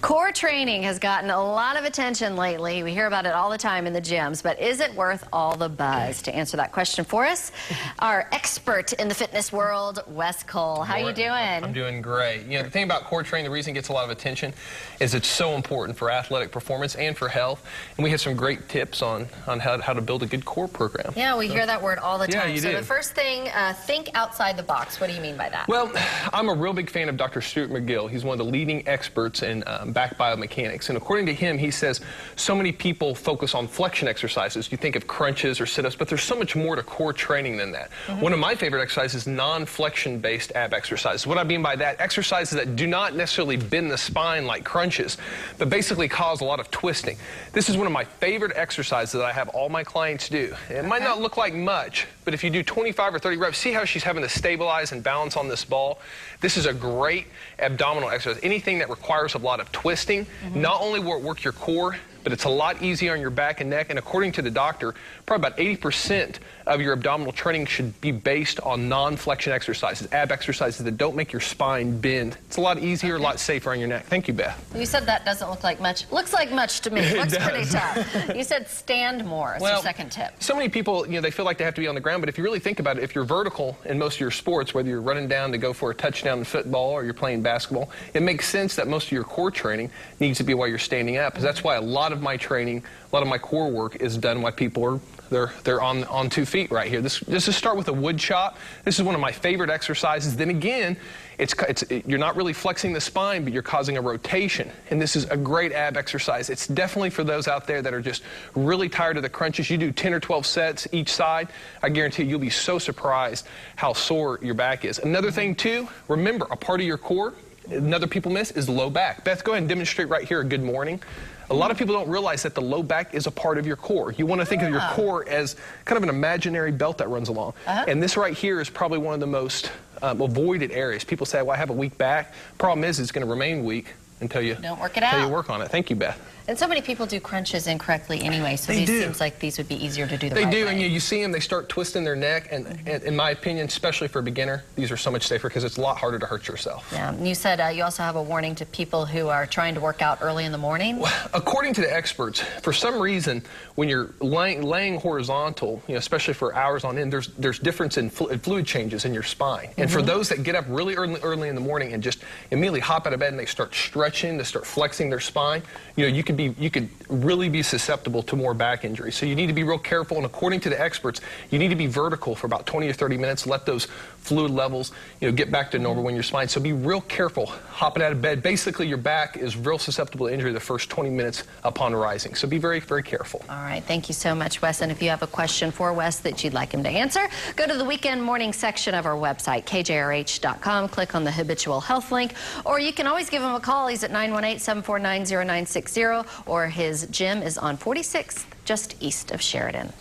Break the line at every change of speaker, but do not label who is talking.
Core training has gotten a lot of attention lately. We hear about it all the time in the gyms, but is it worth all the buzz? To answer that question for us, our expert in the fitness world, Wes Cole. How you doing?
I'm doing great. You know, the thing about core training, the reason it gets a lot of attention is it's so important for athletic performance and for health. And we have some great tips on how to build a good core program.
Yeah, we hear that word all the time.
Yeah, you
so
do.
The first thing, think outside the box. What do you mean by that?
Well, I'm a real big fan of Dr. Stuart McGill. He's one of the leading experts in back biomechanics. And according to him, he says so many people focus on flexion exercises. You think of crunches or sit-ups, but there's so much more to core training than that. One of my favorite exercises is non-flexion based ab exercises. What I mean by that, exercises that do not necessarily bend the spine like crunches, but basically cause a lot of twisting. This is one of my favorite exercises that I have all my clients do. It might not look like much, but if you do 25 or 30 reps, see how she's having to stabilize and balance on this ball? This is a great abdominal exercise. Anything that requires a lot of twisting, not only will it work your core, but it's a lot easier on your back and neck. And according to the doctor, probably about 80% of your abdominal training should be based on non-flexion exercises, ab exercises that don't make your spine bend. It's a lot easier, a lot safer on your neck. Thank you, Beth.
You said that doesn't look like much. Looks like much to me. It looks pretty tough. You said stand more as your second tip.
So many people, they feel like they have to be on the ground, but if you really think about it, if you're vertical in most of your sports, whether you're running down to go for a touchdown in football or you're playing basketball, it makes sense that most of your core training needs to be while you're standing up. Because that's why a lot of my training, a lot of my core work is done while people are they're on 2 feet right here. This is start with a wood chop. This is one of my favorite exercises. Then again, you're not really flexing the spine, but you're causing a rotation. And this is a great ab exercise. It's definitely for those out there that are just really tired of the crunches. You do 10 or 12 sets each side. I guarantee you'll be so surprised how sore your back is. Another thing too, remember a part of your core, another people miss, is the low back. Beth, go ahead and demonstrate right here a good morning. A lot of people don't realize that the low back is a part of your core. You want to think of your core as kind of an imaginary belt that runs along. And this right here is probably one of the most avoided areas. People say, well, I have a weak back. Problem is, it's going to remain weak until you
don't work it out.
Until you work on it. Thank you, Beth.
And so many people do crunches incorrectly anyway, so it seems like these would be easier to do the right way.
They do, and you see them, they start twisting their neck, and in my opinion, especially for a beginner, these are so much safer because it's a lot harder to hurt yourself.
Yeah, and you said you also have a warning to people who are trying to work out early in the morning?
Well, according to the experts, for some reason, when you're laying horizontal, especially for hours on end, there's difference in fluid changes in your spine. And for those that get up really early in the morning and just immediately hop out of bed and they start stretching, they start flexing their spine, you could really be susceptible to more back injury. So you need to be real careful, and according to the experts, you need to be vertical for about 20 or 30 minutes, let those fluid levels get back to normal when your spine. So be real careful hopping out of bed. Basically, your back is real susceptible to injury the first 20 minutes upon rising. So be very, very careful.
All right, thank you so much, Wes. And if you have a question for Wes that you'd like him to answer, go to the weekend morning section of our website, kjrh.com, click on the habitual health link, or you can always give him a call. He's at 918-749-0960, or his gym is on 46th, just east of Sheridan.